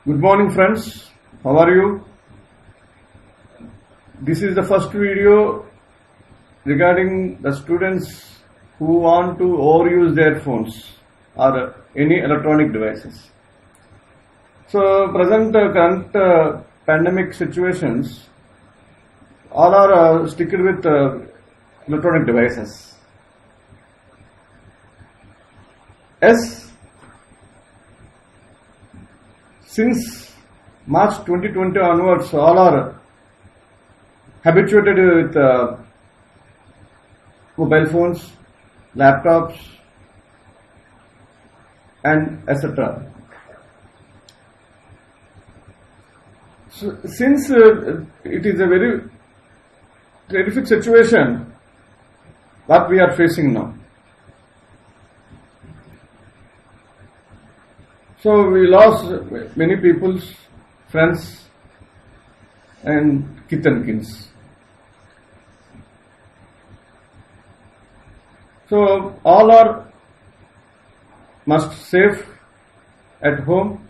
Good morning, friends. How are you? This is the first video regarding the students who want to overuse their phones or any electronic devices. So, current pandemic situations, all are sticked with electronic devices. Yes, since March 2020 onwards, all are habituated with mobile phones, laptops, and etc. So, since it is a very terrific situation what we are facing now. So we lost many people's friends and kith and kins. So all are must safe at home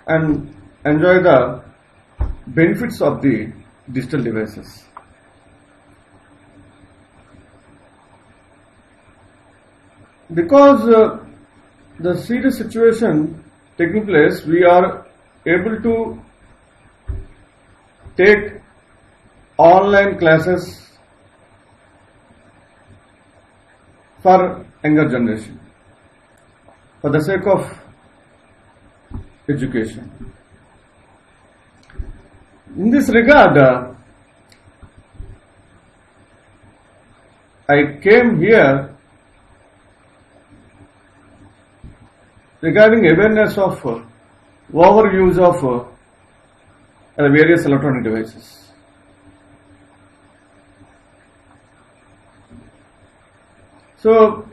and enjoy the benefits of the digital devices. Because the serious situation taking place, we are able to take online classes for younger generation for the sake of education. In this regard, I came here regarding awareness of overuse of various electronic devices. So,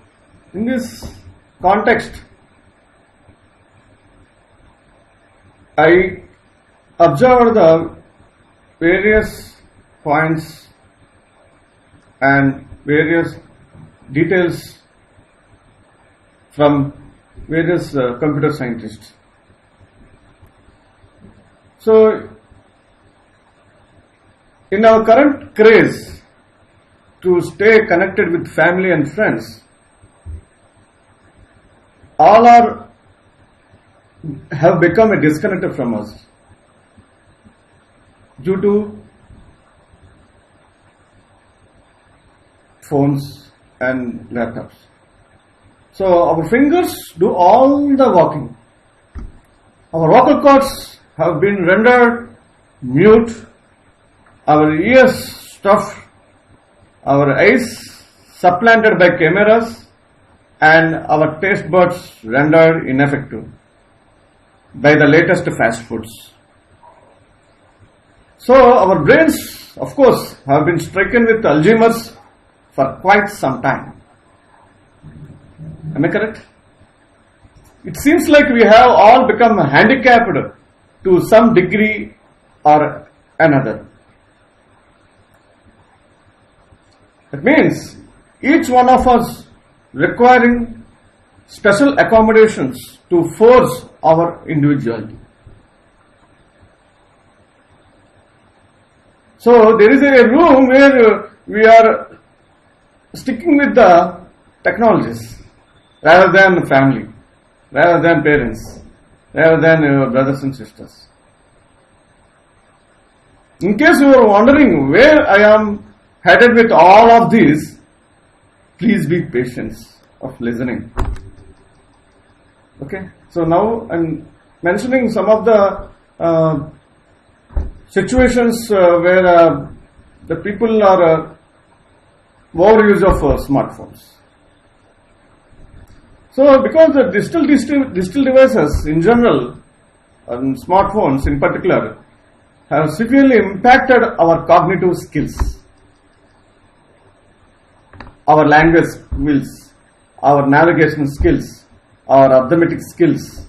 in this context, I observed the various points and various details from various computer scientists. So, in our current craze to stay connected with family and friends, all have become disconnected from us due to phones and laptops. So our fingers do all the walking. Our vocal cords have been rendered mute. Our ears stuffed. Our eyes supplanted by cameras, and our taste buds rendered ineffective by the latest fast foods. So our brains, of course, have been stricken with Alzheimer's for quite some time. Am I correct? It seems like we have all become handicapped to some degree or another. That means each one of us requiring special accommodations to force our individuality. So there is a room where we are sticking with the technologies rather than family, rather than parents, rather than your brothers and sisters. In case you are wondering where I am headed with all of these, please be patient of listening. Okay, so now I'm mentioning some of the situations where the people are overuse of smartphones. So, because the digital devices in general, and smartphones in particular, have severely impacted our cognitive skills, our language skills, our navigation skills, our arithmetic skills,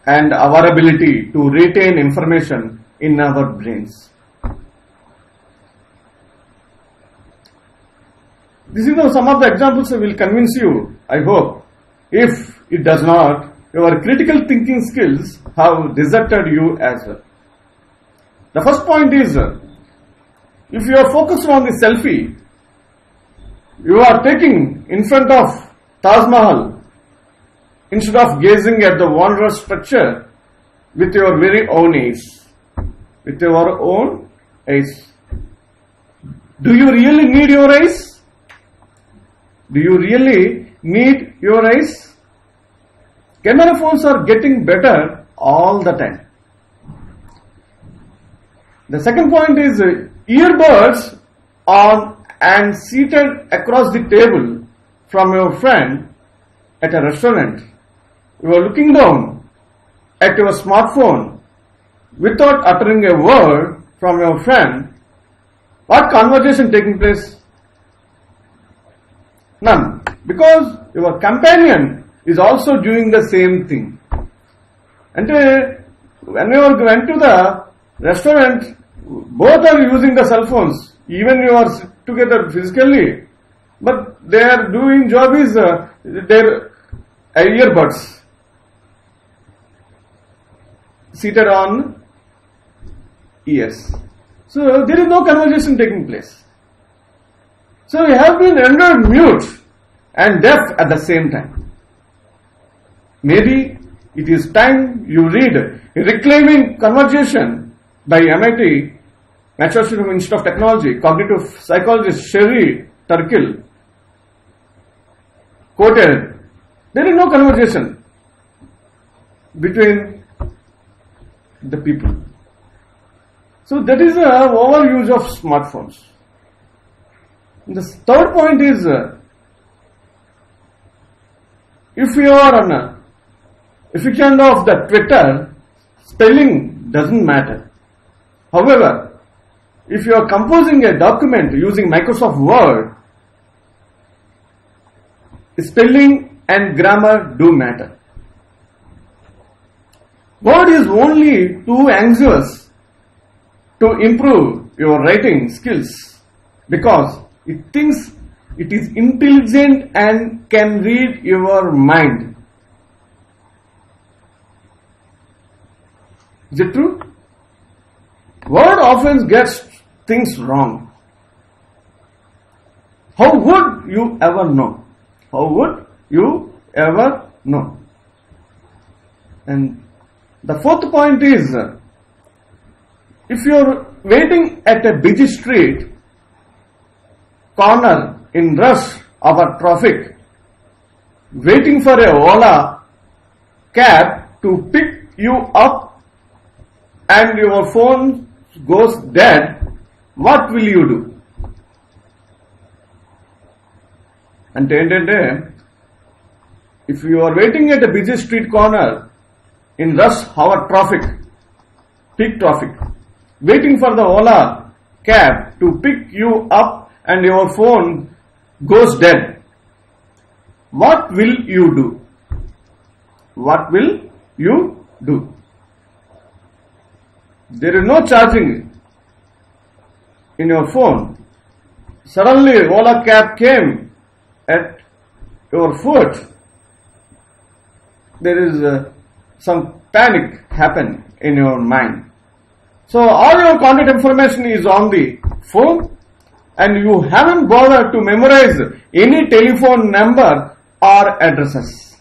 and our ability to retain information in our brains. This is some of the examples that will convince you, I hope. If it does not, your critical thinking skills have deserted you as well. The first point is, if you are focused on the selfie, you are taking in front of Taj Mahal instead of gazing at the wondrous structure with your very own eyes. With your own eyes. Do you really need your eyes? Do you really need your eyes? Camera phones are getting better all the time. The second point is earbuds on and seated across the table from your friend at a restaurant. You are looking down at your smartphone without uttering a word from your friend. What conversation taking place? None. Because your companion is also doing the same thing. And when you went to the restaurant, both are using the cell phones. Even you are together physically, but their doing job is their earbuds seated on ears. So there is no conversation taking place. So you have been rendered mute and deaf at the same time. Maybe it is time you read Reclaiming Conversation by MIT Massachusetts Institute of Technology cognitive psychologist Sherry Turkle quoted, there is no conversation between the people. So that is the overuse of smartphones. The third point is, if you are an efficient of the Twitter, spelling doesn't matter. However, if you are composing a document using Microsoft Word, spelling and grammar do matter. Word is only too anxious to improve your writing skills because it thinks it is intelligent and can read your mind. Is it true? Word often gets things wrong. How would you ever know? How would you ever know? And the fourth point is, if you're waiting at a busy street corner in rush hour traffic, waiting for a Ola cab to pick you up and your phone goes dead, what will you do? And if you are waiting at a busy street corner in rush hour traffic, peak traffic, waiting for the Ola cab to pick you up and your phone goes dead, what will you do? What will you do? There is no charging in your phone. Suddenly Ola cab came at your foot. There is some panic happen in your mind. So all your contact information is on the phone and you haven't bothered to memorize any telephone number or addresses.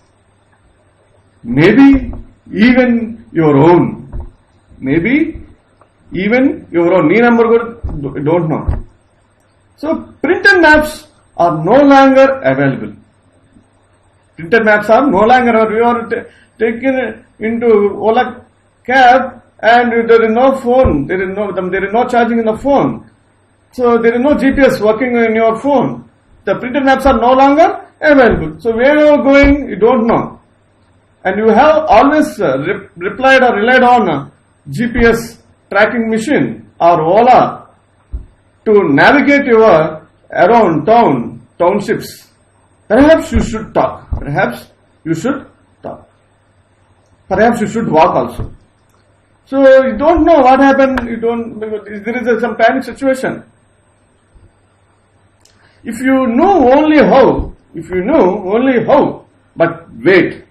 Maybe even your own. Maybe even your own number don't know. So printed maps are no longer available. Printed maps are no longer available. You are taken into Ola cab and there is no phone. There is no charging in the phone. So there is no GPS working in your phone. The printed maps are no longer available. So where you are going, you don't know. And you have always replied or relied on a GPS tracking machine or Ola to navigate your around townships. Perhaps you should talk. Perhaps you should talk. Perhaps you should walk also. So you don't know what happened. There is some panic situation. If you know only how, but wait.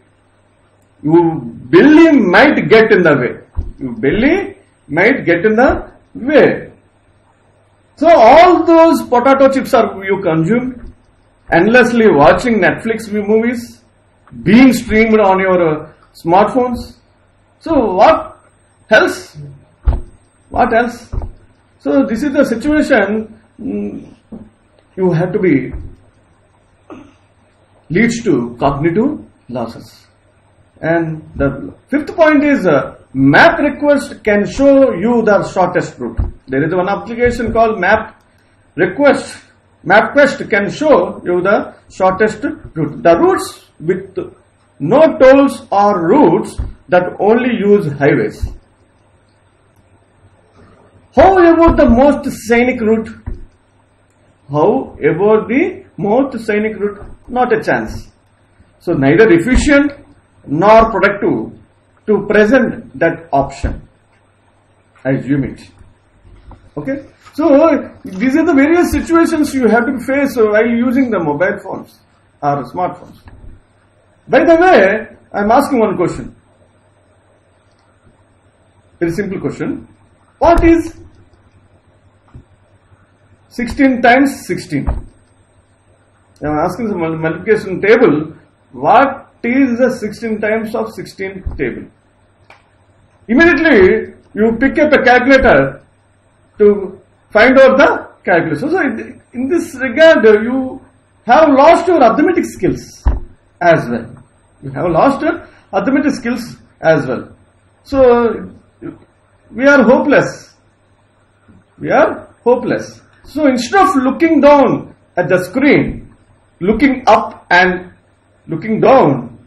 your belly might get in the way. Your belly might get in the way. So all those potato chips are you consumed, endlessly watching Netflix movies, being streamed on your smartphones. So what else? What else? So this is the situation. You have to be leads to cognitive losses. And the fifth point is map request can show you the shortest route. There is one application called Map Request. MapQuest can show you the shortest route. The routes with no tolls or routes that only use highways. How about the most scenic route? How about the most scenic route? Not a chance. So neither efficient nor productive to present that option. I assume it. Okay. So these are the various situations you have to face while using the mobile phones or smartphones. By the way, I am asking one question. Very simple question. What is 16 times 16? I am asking the multiplication table. What is the 16 times of 16 table? Immediately you pick up a calculator to find out the calculation. So in this regard, you have lost your arithmetic skills as well. You have lost your arithmetic skills as well. So we are hopeless. We are hopeless. So instead of looking down at the screen, looking up and looking down,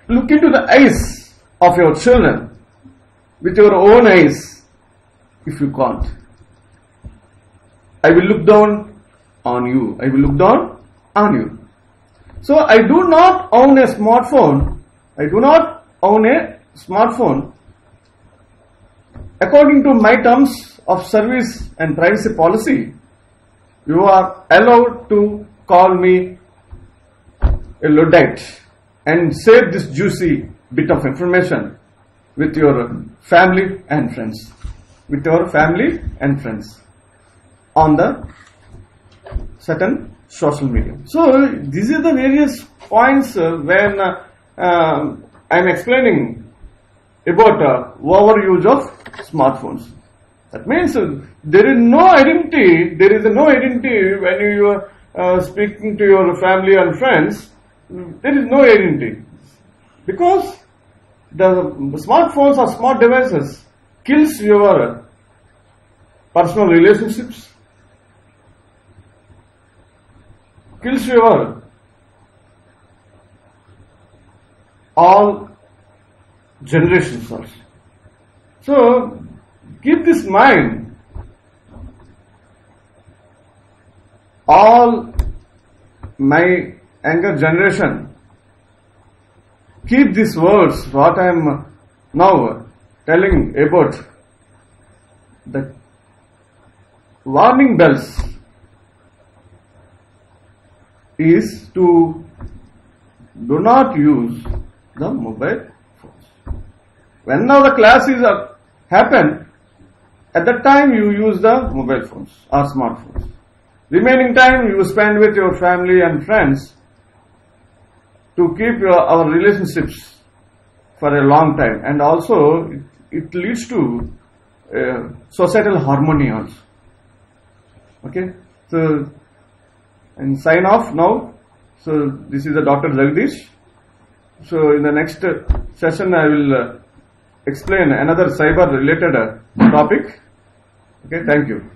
look into the eyes of your children with your own eyes if you can't. I will look down on you. I will look down on you. So I do not own a smartphone. I do not own a smartphone. According to my terms of service and privacy policy, you are allowed to call me a Luddite and save this juicy bit of information with your family and friends. With your family and friends on the certain social media. So these are the various points when I am explaining about overuse of smartphones. That means there is no identity. There is no identity when you are speaking to your family and friends. There is no identity because the smartphones or smart devices kills your personal relationships, kills your all generations also. So keep this in mind. All my younger generation, keep these words, what I am now telling about the warning bells is to do not use the mobile phones. When now the class is happen, at that time you use the mobile phones or smartphones. Remaining time you spend with your family and friends to keep our relationships for a long time, and also it leads to societal harmony also. Okay, so and sign off now. So this is the Dr. Jagdish. So in the next session I will explain another cyber related topic. Okay, thank you.